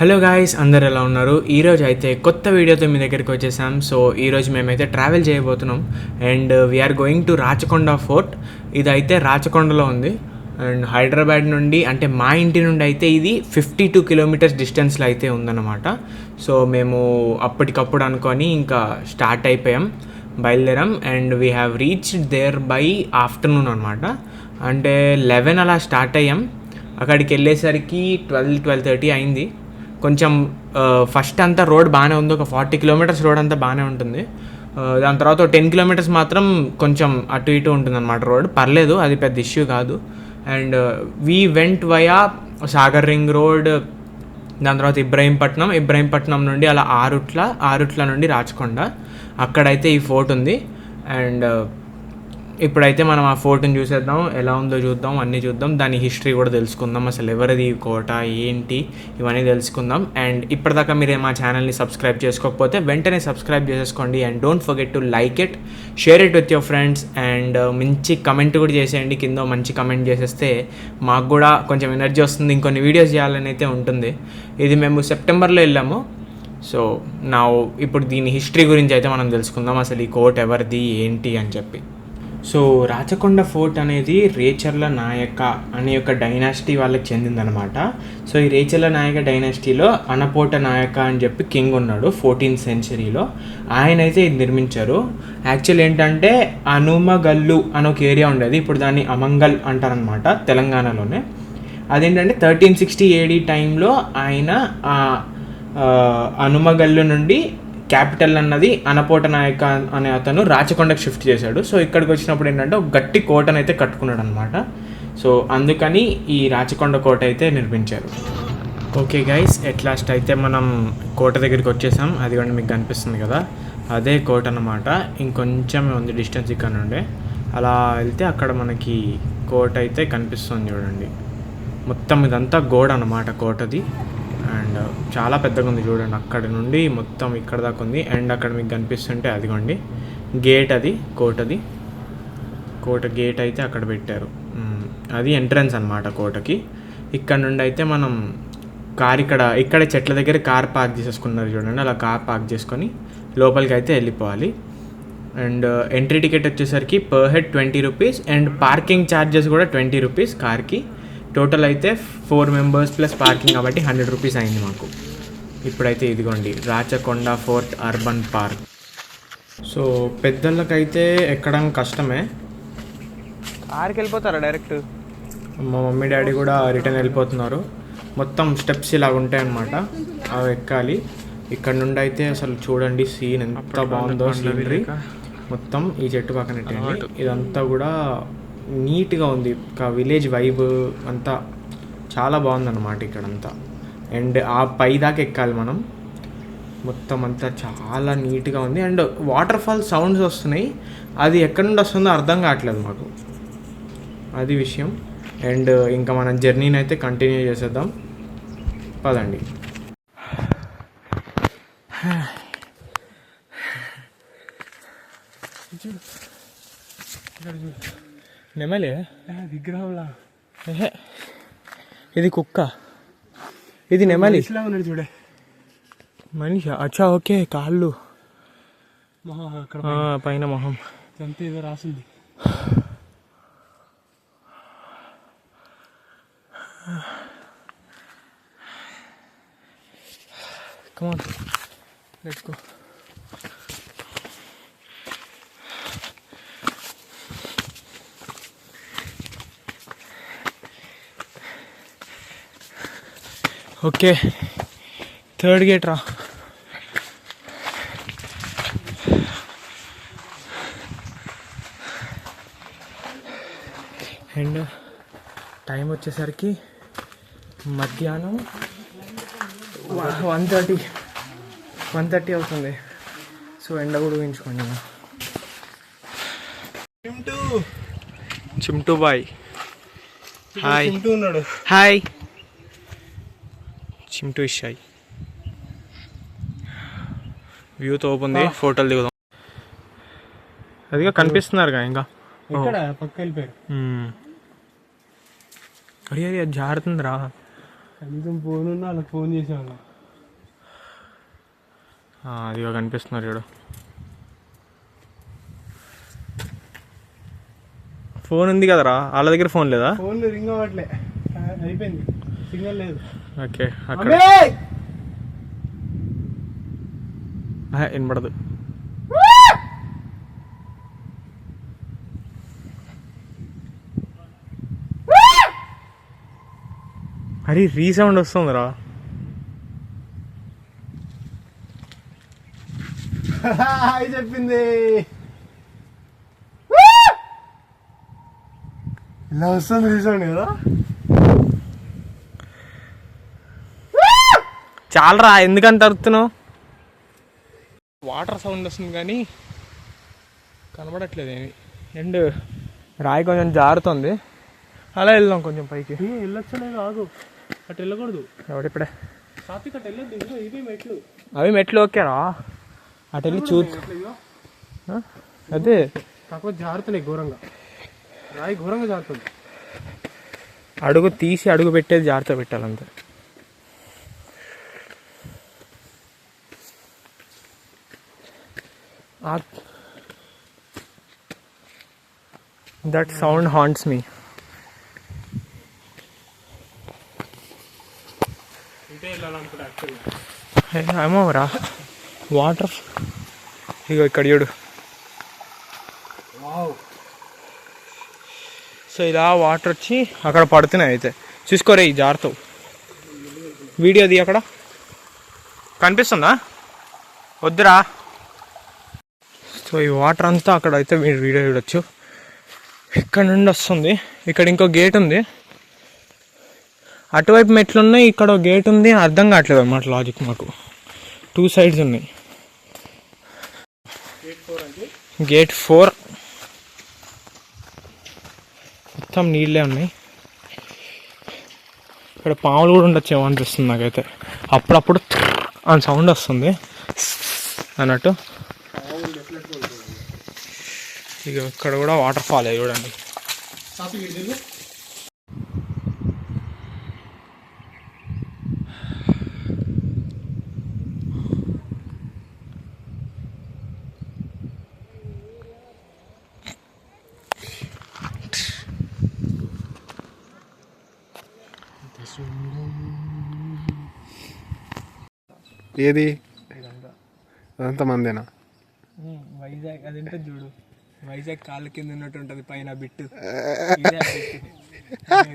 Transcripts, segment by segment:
Hello guys, అందరు ఎలా ఉన్నారు? ఈరోజు అయితే కొత్త వీడియోతో మీ దగ్గరికి వచ్చేసాం. సో ఈరోజు మేమైతే ట్రావెల్ చేయబోతున్నాం and we're going to Rachakonda fort. ఇదైతే రాచకొండలో ఉంది అండ్ హైదరాబాద్ నుండి, అంటే మా ఇంటి నుండి అయితే ఇది 52 కిలోమీటర్స్ డిస్టెన్స్లో అయితే ఉందన్నమాట. సో మేము అప్పటికప్పుడు అనుకొని ఇంకా స్టార్ట్ అయిపోయాం, బయలుదేరాం and we have reached there by afternoon అనమాట. అంటే 11 అలా స్టార్ట్ అయ్యాం. అక్కడికి వెళ్ళేసరికి 12-12:30 అయింది. కొంచెం ఫస్ట్ అంతా రోడ్ బాగానే ఉంది, ఒక 40 కిలోమీటర్స్ రోడ్ అంతా బాగానే ఉంటుంది. దాని తర్వాత 10 కిలోమీటర్స్ మాత్రం కొంచెం అటు ఇటు ఉంటుందన్నమాట రోడ్. పర్లేదు, అది పెద్ద ఇష్యూ కాదు. And we went via Sagar ring road, దాని తర్వాత ఇబ్రహీంపట్నం నుండి అలా ఆరుట్ల నుండి రాచకొండ. అక్కడైతే ఈ ఫోర్ట్ ఉంది. అండ్ ఇప్పుడైతే మనం ఆ ఫోర్ట్ని చూసేద్దాం, ఎలా ఉందో చూద్దాం, అన్నీ చూద్దాం, దాని హిస్టరీ కూడా తెలుసుకుందాం, అసలు ఎవరిది కోట ఏంటి ఇవన్నీ తెలుసుకుందాం. అండ్ ఇప్పటిదాకా మీరు మా ఛానల్ని సబ్స్క్రైబ్ చేసుకోకపోతే వెంటనే సబ్స్క్రైబ్ చేసేసుకోండి. And don't forget to like it, share it with your friends. And మంచి కమెంట్ కూడా చేసేయండి, కింద మంచి కమెంట్ చేసేస్తే మాకు కూడా కొంచెం ఎనర్జీ వస్తుంది, ఇంకొన్ని వీడియోస్ చేయాలని అయితే ఉంటుంది. ఇది మేము సెప్టెంబర్లో వెళ్ళాము. సో ఇప్పుడు దీని హిస్టరీ గురించి అయితే మనం తెలుసుకుందాం, అసలు ఈ కోట ఎవరిది ఏంటి అని చెప్పి. సో రాచకొండ ఫోర్ట్ అనేది రేచర్ల నాయక అనే యొక్క డైనాసిటీ వాళ్ళకి చెందిందనమాట. సో ఈ రేచర్ల నాయక డైనాసిటీలో అనపోట నాయక అని చెప్పి కింగ్ ఉన్నాడు 14th సెంచరీలో. ఆయన అయితే ఇది నిర్మించారు. యాక్చువల్ ఏంటంటే అనుమగల్లు అని ఒక ఏరియా ఉండేది, ఇప్పుడు దాన్ని అమంగల్ అంటారనమాట తెలంగాణలోనే. అదేంటంటే 1360 AD టైంలో ఆయన అనుమగల్లు నుండి క్యాపిటల్ అన్నది అనపోట నాయక అనే అతను రాచకొండకు షిఫ్ట్ చేశాడు. సో ఇక్కడికి వచ్చినప్పుడు ఏంటంటే ఒక గట్టి కోటను అయితే కట్టుకున్నాడు అనమాట. సో అందుకని ఈ రాచకొండ కోట అయితే నిర్మించారు. ఓకే గైస్, ఎట్ లాస్ట్ అయితే మనం కోట దగ్గరికి వచ్చేసాం. అది కూడా మీకు కనిపిస్తుంది కదా, అదే కోట అన్నమాట. ఇంకొంచెం ఉంది డిస్టెన్స్ ఇక్కడ నుండే. అలా వెళ్తే అక్కడ మనకి కోట అయితే కనిపిస్తుంది చూడండి. మొత్తం ఇదంతా గోడ అన్నమాట కోటది. అండ్ చాలా పెద్దగా ఉంది చూడండి, అక్కడ నుండి మొత్తం ఇక్కడ దాకా ఉంది. అండ్ అక్కడ మీకు కనిపిస్తుంటే అదిగోండి గేట్, అది కోట గేట్ అయితే అక్కడ పెట్టారు. అది ఎంట్రన్స్ అనమాట కోటకి. ఇక్కడ నుండి అయితే మనం కార్ ఇక్కడ చెట్ల దగ్గర కార్ పార్క్ చేసేసుకున్నారు చూడండి. అలా కార్ పార్క్ చేసుకొని లోపలికి అయితే వెళ్ళిపోవాలి. అండ్ ఎంట్రీ టికెట్ వచ్చేసరికి per head 20 rupees and parking charges కూడా 20 రూపీస్ కార్కి. టోటల్ అయితే 4 మెంబర్స్ ప్లస్ పార్కింగ్ కాబట్టి 100 రూపీస్ అయింది మాకు. ఇప్పుడైతే ఇదిగోండి Rachakonda fort urban park. So పెద్దలకైతే ఎక్కడం కష్టమే, కార్కి వెళ్ళిపోతారా డైరెక్ట్. మా మమ్మీ డాడీ కూడా రిటర్న్ వెళ్ళిపోతున్నారు. మొత్తం స్టెప్స్ ఇలా ఉంటాయన్నమాట, అవి ఎక్కాలి. ఇక్కడ నుండి అయితే అసలు చూడండి సీన్ ఎంత బాగుందో, సీనరీ మొత్తం ఈ చెట్టు పక్కన పెట్టండి. ఇదంతా కూడా నీట్గా ఉంది, ఒక విలేజ్ వైబ్ అంతా చాలా బాగుందన్నమాట ఇక్కడంతా. అండ్ ఆ పై దాకా ఎక్కాలి మనం, మొత్తం అంతా చాలా నీట్గా ఉంది. అండ్ వాటర్ ఫాల్ సౌండ్స్ వస్తున్నాయి, అది ఎక్కడి నుండి వస్తుందో అర్థం కావట్లేదు మాకు, అది విషయం. అండ్ ఇంకా మనం జర్నీని అయితే కంటిన్యూ చేసేద్దాం, పదండి. నెమలే విగ్రహంలా, ఇది కుక్క, ఇది నెమలి ఉన్నాడు చూడే మనిషి. అచ్చా ఓకే, కాళ్ళు పైన మొహం అంతే ఏదో రాసింది. Come on, let's go. Okay, third gate రా. అండ్ టైం వచ్చేసరికి మధ్యాహ్నం 1:30 అవుతుంది. సో ఎండ కూడా ఊహించుకోండి. చిమ్టూ బాయ్, హాయ్. ఉన్నాడు, హాయ్ చిమ్టూ ఇషాయ్. వ్యూ తోపుంది, ఫోటోలు దిగుదాం. అదిగా కనిపిస్తున్నారుగా ఇంకా పక్క వెళ్ళిపోయారు. అరే అది జారుతుంది రా, కనీసం ఫోన్ ఉన్నా వాళ్ళకి ఫోన్ చేసేవాళ్ళం. అదిగో కనిపిస్తున్నారు చూడు. ఫోన్ ఉంది కదరా వాళ్ళ దగ్గర, ఫోన్ లేదా? ఫోన్ రింగ్ అవ్వట్లే, అయిపోయింది, సిగ్నల్ లేదు. ఓకే అక్కడ వినపడదు. అరే రీసౌండ్ వస్తుందిరా. చెప్పింది ఇలా వస్తుంది రీసౌండ్ కదా. చాలరా, ఎందుకంత అరుతున్నావు? వాటర్ సౌండ్ వస్తుంది కానీ కనబడట్లేదు ఏమి. అండ్ రాయి కొంచెం జారుతుంది, అలా వెళ్దాం కొంచెం పైకి. వెళ్ళొచ్చలేదు, ఆగు, అటు వెళ్ళకూడదు. ఎవడిప్పుడే సాత్విక్ అటు వెళ్ళొద్దు, ఇవి మెట్లు. అవి మెట్లు ఓకేరా, అటు వెళ్ళి చూ. అదే కాకపోతే జారుతున్నాయి ఘోరంగా, రాయి ఘోరంగా జారుతుంది. అడుగు తీసి అడుగు పెట్టేది జాగ్రత్త పెట్టాలంతే. దట్ సౌండ్ హాంట్స్ మీ. ఏమో రా, వాటర్ ఇగో ఇక్కడ చూడు. సో ఇలా వాటర్ వచ్చి అక్కడ పడుతున్నాయి. అయితే చూసుకోరే, ఈ జారుతావు. వీడియో అది అక్కడ కనిపిస్తుందా? వద్దురా. సో ఈ వాటర్ అంతా అక్కడ అయితే మీరు వీడియో చూడొచ్చు. ఇక్కడ నుండి వస్తుంది, ఇక్కడ ఇంకో గేట్ ఉంది, అటువైపు మెట్లు ఉన్నాయి, ఇక్కడ గేట్ ఉంది. అర్థం కావట్లేదు అన్నమాట లాజిక్ మాకు. 2 సైడ్స్ ఉన్నాయి. గేట్ 4 మొత్తం నీళ్ళే ఉన్నాయి. ఇక్కడ పాములు కూడా ఉండొచ్చేమో అనిపిస్తుంది నాకైతే. అప్పుడప్పుడు అని సౌండ్ వస్తుంది అన్నట్టు. ఇక ఇక్కడ కూడా వాటర్ ఫాల్ చూడండి. ఏది అదంతా మందేనా? వైజాగ్ అదంటే చూడు, వైజాగ్ కాళ్ళ కింద ఉన్నట్టు ఉంటుంది పైన బిట్టు.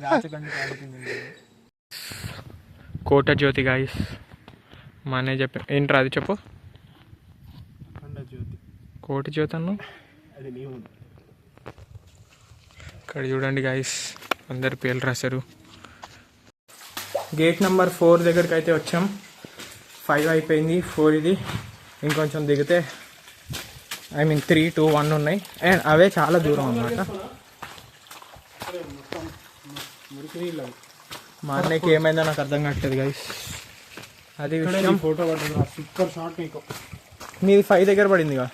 రాచకొండ కాళ్ళ కింద. కోట జ్యోతి గాయస్, మా అన్నయ్య చెప్పా. ఏంట్రా అది చెప్పు. కోట జ్యోతి అన్న ఇక్కడ చూడండి గాయస్, అందరు పేర్లు రాశారు. గేట్ నెంబర్ 4 దగ్గరికి అయితే వచ్చాం. 5 అయిపోయింది, 4 ఇది. ఇంకొంచెం దిగితే 3, 2, 1 ఉన్నాయి. అండ్ అవే చాలా దూరం అన్నమాట. మా అన్నయ్యకి ఏమైందో నాకు అర్థం కావట్లేదు గైస్. అది విషయం. ఫోటో పడుతుంది, సూపర్ షాట్ నీకు. మీది 5 దగ్గర పడిందిగా.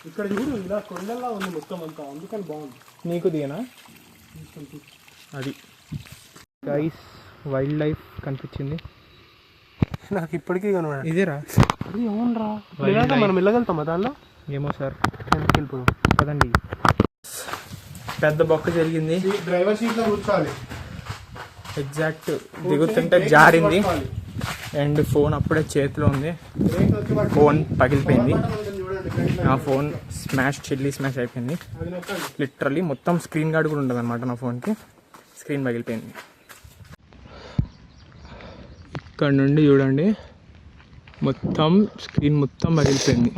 ఇక్కడ చూడు, ఇలా కొండల్లా ఉంది మొత్తం అంతా, అందుకని బాగుంది. నీకు దిగనా? అది గైస్ వైల్డ్ లైఫ్ కనిపించింది నాకు ఇప్పటికీ కనబడ. ఇదేరా? అది అవునరా, మనం వెళ్ళగలుగుతామా దానిలో? ఏమో సార్, వెళ్ళిపోదాం పదండి. పెద్ద బొక్క జరిగింది. డ్రైవర్ సీట్లో కూర్చోవాలి. ఎగ్జాక్ట్ దిగుతుంటే జారింది. అండ్ ఫోన్ అప్పుడే చేతిలో ఉంది, ఫోన్ పగిలిపోయింది. నా ఫోన్ చిల్లీ స్మాష్ అయిపోయింది లిటరల్లీ. మొత్తం స్క్రీన్ గార్డ్ కూడా ఉండదు అనమాట నా ఫోన్కి. స్క్రీన్ పగిలిపోయింది. ఇక్కడ నుండి చూడండి, మొత్తం స్క్రీన్ మొత్తం పగిలిపోయింది.